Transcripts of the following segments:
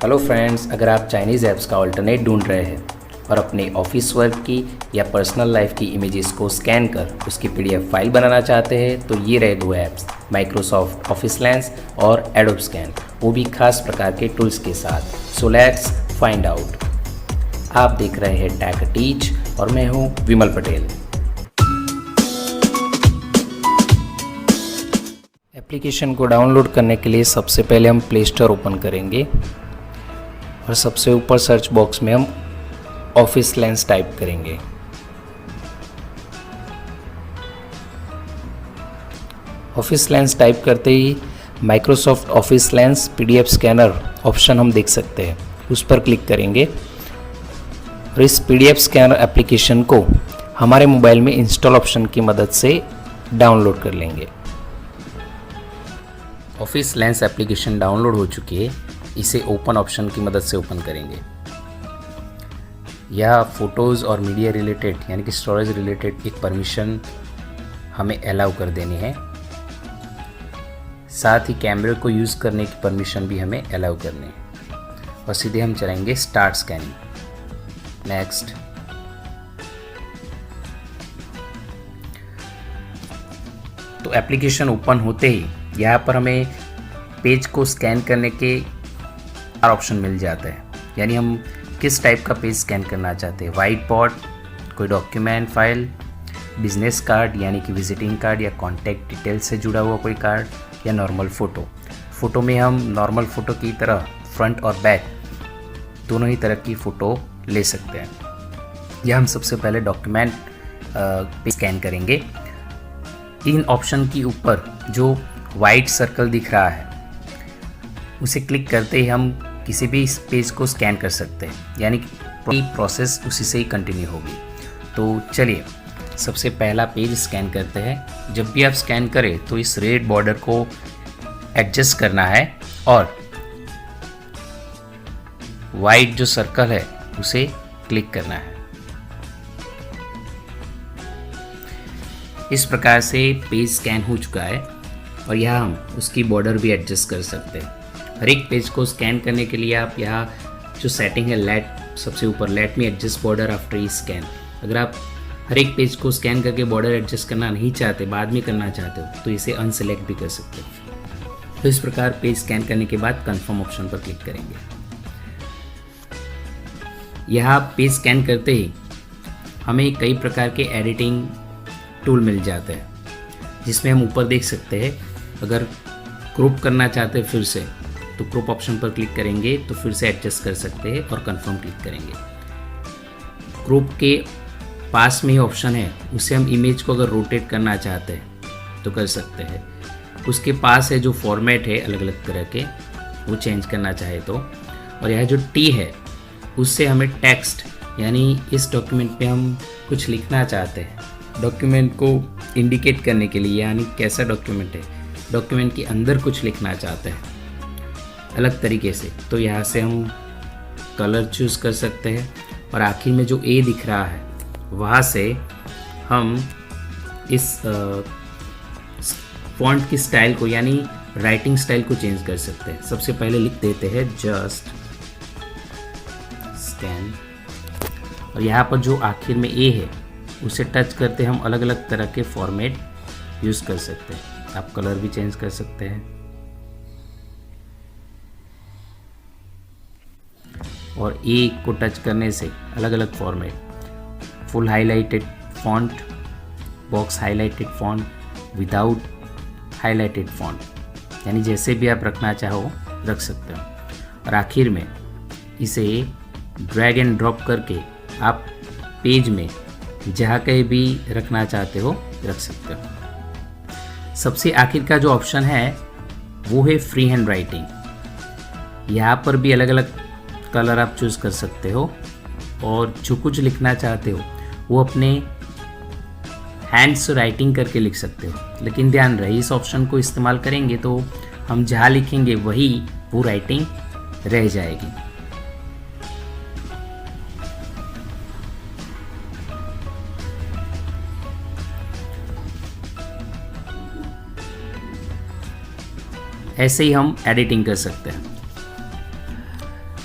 Hello friends, अगर आप Chinese apps का अल्टरनेट ढूंढ रहे हैं और अपने ऑफिस वर्क की या पर्सनल लाइफ की इमेजेस को स्कैन कर उसकी पीडीएफ फाइल बनाना चाहते हैं तो ये रहे दो ऐप्स, माइक्रोसॉफ्ट ऑफिस लेंस और एडोब स्कैन, वो भी खास प्रकार के टूल्स के साथ। So let's find out. आप देख रहे हैं टेक टीच और मैं हूँ विमल पटेल। एप्लीकेशन को डाउनलोड करने के लिए सबसे पहले हम प्ले स्टोर ओपन करेंगे और सबसे ऊपर सर्च बॉक्स में हम ऑफिस लेंस टाइप करेंगे। ऑफिस लेंस टाइप करते ही Microsoft Office Lens PDF scanner option हम देख सकते हैं, उस पर क्लिक करेंगे और इस पीडीएफ स्कैनर एप्लीकेशन को हमारे मोबाइल में इंस्टॉल ऑप्शन की मदद से डाउनलोड कर लेंगे। ऑफिस लेंस एप्लीकेशन डाउनलोड हो चुकी है, इसे ओपन ऑप्शन की मदद से ओपन करेंगे। यह फ़ोटोज़ और मीडिया रिलेटेड यानी कि स्टोरेज रिलेटेड एक परमिशन हमें अलाउ कर देनी है, साथ ही कैमरे को यूज़ करने की परमिशन भी हमें अलाउ करनी है और सीधे हम चलेंगे स्टार्ट स्कैनिंग। नेक्स्ट। तो एप्लीकेशन ओपन होते ही यहाँ पर हमें पेज को स्कैन करने के ऑप्शन मिल जाता है, यानी हम किस टाइप का पेज स्कैन करना चाहते हैं। वाइट बोर्ड, कोई डॉक्यूमेंट फाइल, बिजनेस कार्ड यानी कि विजिटिंग कार्ड या कॉन्टैक्ट डिटेल से जुड़ा हुआ कोई कार्ड, या नॉर्मल फ़ोटो। फ़ोटो में हम नॉर्मल फ़ोटो की तरह फ्रंट और बैक दोनों ही तरह की फ़ोटो ले सकते हैं। यह हम सबसे पहले डॉक्यूमेंट पे स्कैन करेंगे। इन ऑप्शन के ऊपर जो वाइट सर्कल दिख रहा है उसे क्लिक करते ही हम किसी भी पेज को स्कैन कर सकते हैं, यानी कि प्रोसेस उसी से ही कंटिन्यू होगी। तो चलिए सबसे पहला पेज स्कैन करते हैं। जब भी आप स्कैन करें तो इस रेड बॉर्डर को एडजस्ट करना है और वाइट जो सर्कल है उसे क्लिक करना है। इस प्रकार से पेज स्कैन हो चुका है और यहाँ हम उसकी बॉर्डर भी एडजस्ट कर सकते हैं। हर एक पेज को स्कैन करने के लिए आप यहाँ जो सेटिंग है लेट, सबसे ऊपर let me adjust border after e scan, अगर आप हर एक पेज को स्कैन करके बॉर्डर एडजस्ट करना नहीं चाहते, बाद में करना चाहते हो तो इसे अनसेलेक्ट भी कर सकते हो। तो इस प्रकार पेज स्कैन करने के बाद कन्फर्म ऑप्शन पर क्लिक करेंगे। यहाँ पेज स्कैन करते ही हमें कई प्रकार के एडिटिंग टूल मिल जाते हैं, जिसमें हम ऊपर देख सकते हैं। अगर ग्रुप करना चाहते हैं फिर से तो ग्रुप ऑप्शन पर क्लिक करेंगे तो फिर से एडजस्ट कर सकते हैं और कंफर्म क्लिक करेंगे। ग्रुप के पास में ही ऑप्शन है, उसे हम इमेज को अगर रोटेट करना चाहते हैं तो कर सकते हैं। उसके पास है जो फॉर्मेट है अलग अलग तरह के, वो चेंज करना चाहे तो। और यह जो टी है उससे हमें टेक्स्ट, यानी इस डॉक्यूमेंट पे हम कुछ लिखना चाहते हैं, डॉक्यूमेंट को इंडिकेट करने के लिए, यानी कैसा डॉक्यूमेंट है, डॉक्यूमेंट के अंदर कुछ लिखना चाहते हैं अलग तरीके से, तो यहाँ से हम कलर चूज़ कर सकते हैं। और आखिर में जो ए दिख रहा है वहाँ से हम इस फॉन्ट की स्टाइल को, यानी राइटिंग स्टाइल को चेंज कर सकते हैं। सबसे पहले लिख देते हैं जस्ट स्कैन और यहाँ पर जो आखिर में ए है उसे टच करते हम अलग अलग तरह के फॉर्मेट यूज़ कर सकते हैं। आप कलर भी चेंज कर सकते हैं और ए को टच करने से अलग अलग format, full highlighted font, box highlighted font, without highlighted font, यानी जैसे भी आप रखना चाहो रख सकते हो। और आखिर में इसे ड्रैग एंड ड्रॉप करके आप पेज में जहाँ कहीं भी रखना चाहते हो रख सकते हो। सबसे आखिर का जो ऑप्शन है वो है फ्री हैंड राइटिंग। यहाँ पर भी अलग अलग कलर आप चूज़ कर सकते हो और जो कुछ लिखना चाहते हो वो अपने हैंड से राइटिंग करके लिख सकते हो। लेकिन ध्यान रहे, इस ऑप्शन को इस्तेमाल करेंगे तो हम जहाँ लिखेंगे वही वो राइटिंग रह जाएगी। ऐसे ही हम एडिटिंग कर सकते हैं।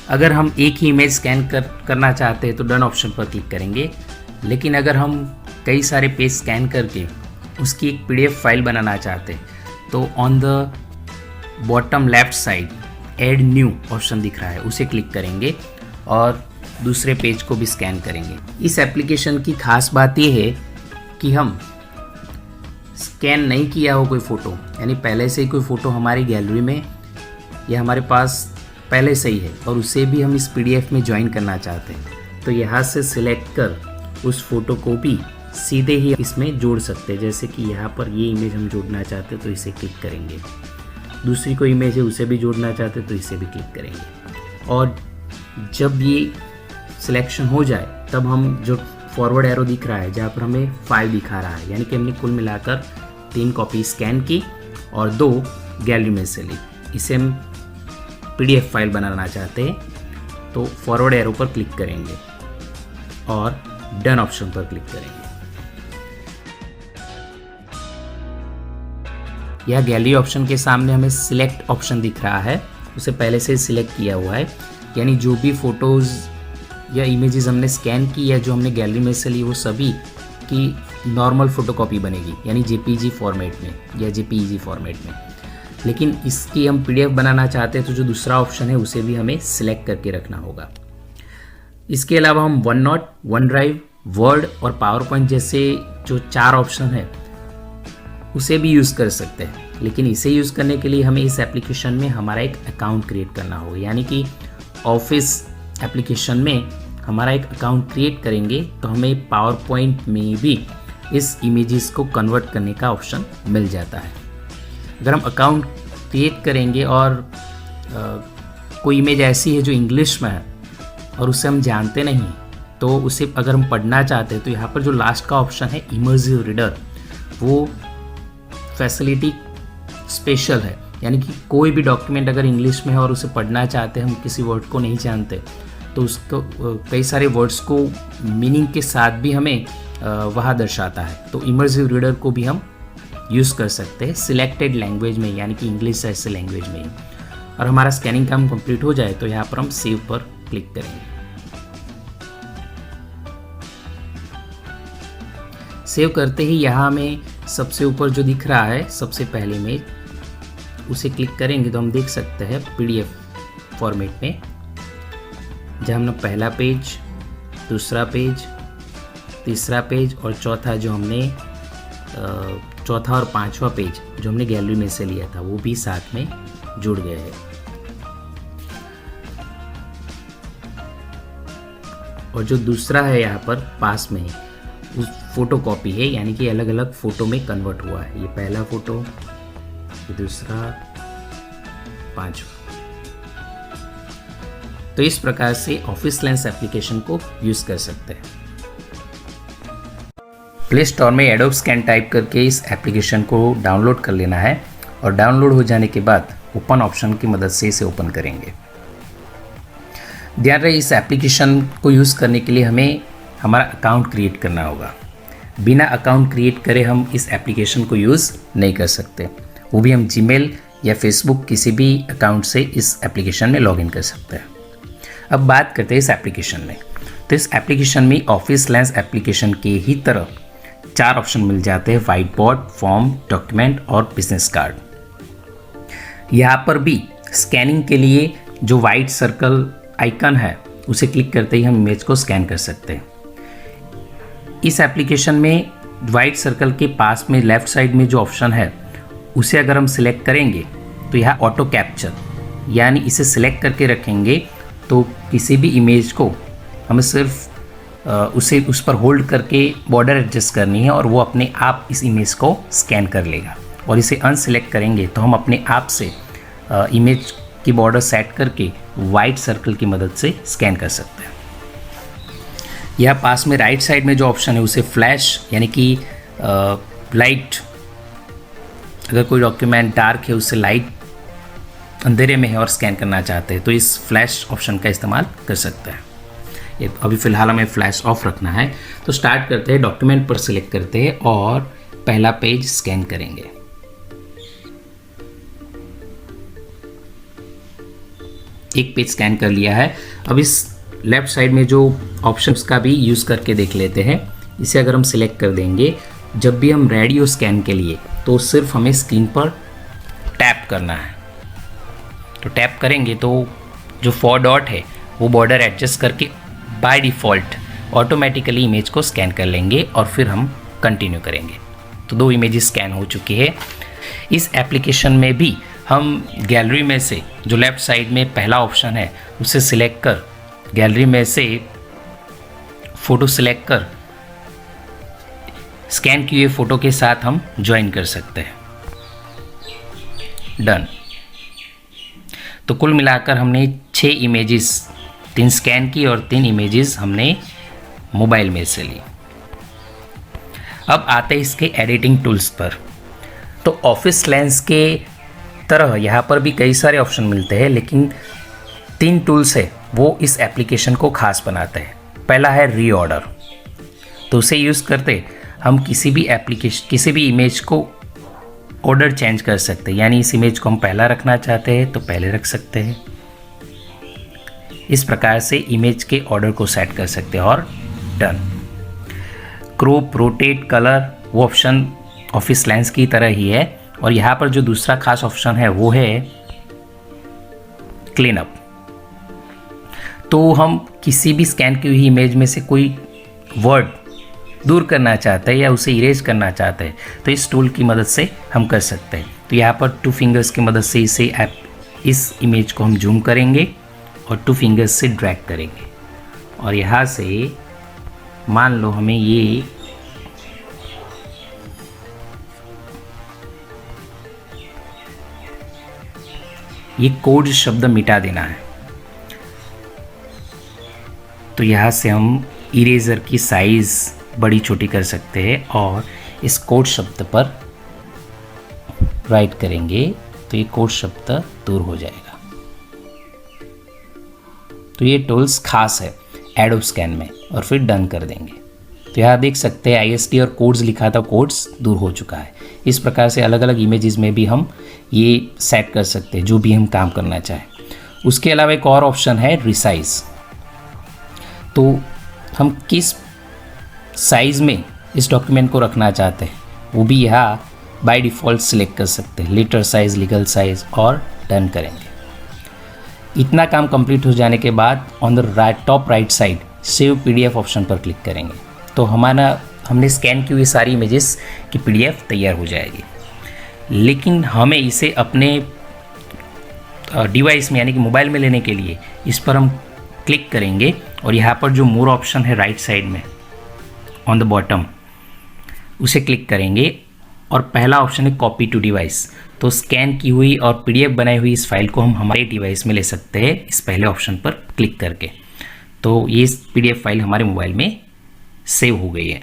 अगर हम एक ही इमेज स्कैन करना चाहते हैं तो डन ऑप्शन पर क्लिक करेंगे। लेकिन अगर हम कई सारे पेज स्कैन करके उसकी एक PDF फाइल बनाना चाहते हैं तो on the bottom left side add new option दिख रहा है, उसे क्लिक करेंगे और दूसरे पेज को भी स्कैन करेंगे। इस एप्लीकेशन की खास बात यह है कि हम स्कैन नहीं किया हो कोई फ़ोटो, यानी पहले से ही कोई फ़ोटो हमारी गैलरी में या हमारे पास पहले से ही है और उसे भी हम इस PDF में ज्वाइन करना चाहते हैं तो यहाँ से सिलेक्ट कर उस फ़ोटो को भी सीधे ही इसमें जोड़ सकते हैं। जैसे कि यहाँ पर ये इमेज हम जोड़ना चाहते हैं तो इसे क्लिक करेंगे, दूसरी कोई इमेज है उसे भी जोड़ना चाहते हैं तो इसे भी क्लिक करेंगे। और जब ये सिलेक्शन हो जाए तब हम जो फॉरवर्ड एरो दिख रहा है जहाँ पर हमें 5 दिखा रहा है, यानी कि हमने कुल मिलाकर 3 कॉपी स्कैन की और 2 गैलरी में से ली। इसे हम PDF फाइल बनाना चाहते हैं तो फॉरवर्ड एरो पर क्लिक करेंगे और डन ऑप्शन पर क्लिक करेंगे। यह गैलरी ऑप्शन के सामने हमें सिलेक्ट ऑप्शन दिख रहा है, उसे पहले से सिलेक्ट किया हुआ है, यानी जो भी फ़ोटोज़ या इमेजेस हमने स्कैन की या जो हमने गैलरी में से ली वो सभी की नॉर्मल फ़ोटोकॉपी बनेगी, यानी JPG फॉर्मेट में या JPEG फॉर्मेट में। लेकिन इसकी हम PDF बनाना चाहते हैं तो जो दूसरा ऑप्शन है उसे भी हमें सिलेक्ट करके रखना होगा। इसके अलावा हम OneNote, OneDrive, वर्ड और PowerPoint जैसे जो 4 ऑप्शन है उसे भी यूज़ कर सकते हैं। लेकिन इसे यूज़ करने के लिए हमें इस एप्लीकेशन में हमारा एक अकाउंट क्रिएट करना होगा, यानी कि ऑफिस एप्लीकेशन में हमारा एक अकाउंट क्रिएट करेंगे तो हमें PowerPoint में भी इस इमेजेस को कन्वर्ट करने का ऑप्शन मिल जाता है। अगर हम अकाउंट क्रिएट करेंगे और कोई इमेज ऐसी है जो इंग्लिश में है और उसे हम जानते नहीं तो उसे अगर हम पढ़ना चाहते हैं तो यहाँ पर जो लास्ट का ऑप्शन है इमर्सिव रीडर, वो फैसिलिटी स्पेशल है, यानी कि कोई भी डॉक्यूमेंट अगर इंग्लिश में है और उसे पढ़ना चाहते हैं, हम किसी वर्ड को नहीं जानते तो उसको कई सारे वर्ड्स को मीनिंग के साथ भी हमें वहाँ दर्शाता है। तो इमर्सिव रीडर को भी हम यूज़ कर सकते हैं सिलेक्टेड लैंग्वेज में, यानी कि इंग्लिश ऐसे लैंग्वेज में ही। और हमारा स्कैनिंग काम कंप्लीट हो जाए तो यहाँ पर हम सेव पर क्लिक करेंगे। सेव करते ही यहाँ हमें सबसे ऊपर जो दिख रहा है सबसे पहले इमेज, उसे क्लिक करेंगे तो हम देख सकते हैं PDF फॉर्मेट में, जहाँ हमने पहला पेज, दूसरा पेज, तीसरा पेज और चौथा और पांचवा पेज जो हमने गैलरी में से लिया था वो भी साथ में जुड़ गए हैं। और जो दूसरा है यहाँ पर पास में उस फोटो कॉपी है, यानी कि अलग अलग फ़ोटो में कन्वर्ट हुआ है। ये पहला फ़ोटो, ये दूसरा, पांचवा। तो इस प्रकार से ऑफिस लेंस एप्लीकेशन को यूज़ कर सकते हैं। प्ले स्टोर में एडोब स्कैन टाइप करके इस एप्लीकेशन को डाउनलोड कर लेना है और डाउनलोड हो जाने के बाद ओपन ऑप्शन की मदद से इसे ओपन करेंगे। ध्यान रहे इस एप्लीकेशन को यूज़ करने के लिए हमें हमारा अकाउंट क्रिएट करना होगा। बिना अकाउंट क्रिएट करे हम इस एप्लीकेशन को यूज़ नहीं कर सकते, वो भी हम जीमेल या फेसबुक किसी भी अकाउंट से इस एप्लीकेशन में लॉगिन कर सकते हैं। अब बात करते हैं इस एप्लीकेशन में। तो इस एप्लीकेशन में ऑफिस लेंस एप्लीकेशन के ही तरह 4 ऑप्शन मिल जाते हैं, व्हाइट बोर्ड, फॉर्म, डॉक्यूमेंट और बिजनेस कार्ड। यहाँ पर भी स्कैनिंग के लिए जो वाइट सर्कल आइकन है उसे क्लिक करते ही हम इमेज को स्कैन कर सकते हैं। इस एप्लीकेशन में वाइट सर्कल के पास में लेफ्ट साइड में जो ऑप्शन है उसे अगर हम सिलेक्ट करेंगे तो यहाँ ऑटो कैप्चर, यानी इसे सिलेक्ट करके रखेंगे तो किसी भी इमेज को हमें सिर्फ उसे उस पर होल्ड करके बॉर्डर एडजस्ट करनी है और वो अपने आप इस इमेज को स्कैन कर लेगा। और इसे अनसिलेक्ट करेंगे तो हम अपने आप से इमेज की बॉर्डर सेट करके वाइट सर्कल की मदद से स्कैन कर सकते हैं। यह पास में राइट साइड में जो ऑप्शन है उसे फ्लैश, यानी कि लाइट, अगर कोई डॉक्यूमेंट डार्क है उसे लाइट अंधेरे में है और स्कैन करना चाहते हैं तो इस फ्लैश ऑप्शन का इस्तेमाल कर सकते हैं। ये अभी फ़िलहाल हमें फ्लैश ऑफ रखना है। तो स्टार्ट करते हैं, डॉक्यूमेंट पर सिलेक्ट करते हैं और पहला पेज स्कैन करेंगे। एक पेज स्कैन कर लिया है। अब इस लेफ़्ट साइड में जो ऑप्शन का भी यूज़ करके देख लेते हैं। इसे अगर हम सिलेक्ट कर देंगे, जब भी हम रेडी हो स्कैन के लिए तो सिर्फ हमें स्क्रीन पर टैप करना है। तो टैप करेंगे तो जो 4 डॉट है वो बॉर्डर एडजस्ट करके बाय डिफ़ॉल्ट ऑटोमेटिकली इमेज को स्कैन कर लेंगे और फिर हम कंटिन्यू करेंगे। तो 2 इमेजेस स्कैन हो चुकी है। इस एप्लीकेशन में भी हम गैलरी में से जो लेफ़्ट साइड में पहला ऑप्शन है उसे सिलेक्ट कर गैलरी में से फ़ोटो सिलेक्ट कर स्कैन किए फ़ोटो के साथ हम ज्वाइन कर सकते हैं। डन। तो कुल मिलाकर हमने 6 इमेजेस 3 स्कैन की और 3 इमेजेस हमने मोबाइल में से ली। अब आते हैं इसके एडिटिंग टूल्स पर। तो ऑफिस लेंस के तरह यहाँ पर भी कई सारे ऑप्शन मिलते हैं, लेकिन 3 टूल्स है वो इस एप्लीकेशन को खास बनाते हैं। पहला है रीऑर्डर। तो उसे यूज़ करते हम किसी भी इमेज को ऑर्डर चेंज कर सकते हैं। यानी इस इमेज को हम पहला रखना चाहते हैं तो पहले रख सकते हैं। इस प्रकार से इमेज के ऑर्डर को सेट कर सकते हैं और डन। क्रॉप, रोटेट, कलर वो ऑप्शन ऑफिस लेंस की तरह ही है। और यहाँ पर जो दूसरा खास ऑप्शन है वो है क्लीन अप। तो हम किसी भी स्कैन की हुई इमेज में से कोई वर्ड दूर करना चाहते हैं या उसे इरेज करना चाहते हैं तो इस टूल की मदद से हम कर सकते हैं। तो यहाँ पर 2 फिंगर्स की मदद से इस इमेज को हम जूम करेंगे और 2 फिंगर्स से ड्रैग करेंगे और यहाँ से मान लो हमें ये कोड शब्द मिटा देना है। तो यहाँ से हम इरेजर की साइज़ बड़ी छोटी कर सकते हैं और इस कोड शब्द पर राइट करेंगे तो ये कोड शब्द दूर हो जाएगा। तो ये टूल्स खास है एडोब स्कैन में और फिर डन कर देंगे। तो यहाँ देख सकते हैं IST और कोड्स लिखा था, कोड्स दूर हो चुका है। इस प्रकार से अलग अलग इमेजेस में भी हम ये सेट कर सकते हैं जो भी हम काम करना चाहें। उसके अलावा एक और ऑप्शन है रिसाइज। तो हम किस साइज़ में इस डॉक्यूमेंट को रखना चाहते हैं वो भी यहाँ बाय डिफ़ॉल्ट सिलेक्ट कर सकते हैं, लेटर साइज़, लीगल साइज़ और डन करेंगे। इतना काम कंप्लीट हो जाने के बाद on the top right side save PDF option पर क्लिक करेंगे तो हमने स्कैन की हुई सारी इमेजेस की PDF तैयार हो जाएगी। लेकिन हमें इसे अपने डिवाइस में यानी कि मोबाइल में लेने के लिए इस पर हम क्लिक करेंगे और यहाँ पर जो मोर ऑप्शन है राइट साइड में ऑन द बॉटम उसे क्लिक करेंगे और पहला ऑप्शन है कॉपी टू डिवाइस। तो स्कैन की हुई और PDF बनाई हुई इस फाइल को हम हमारे डिवाइस में ले सकते हैं इस पहले ऑप्शन पर क्लिक करके। तो ये PDF फाइल हमारे मोबाइल में सेव हो गई है।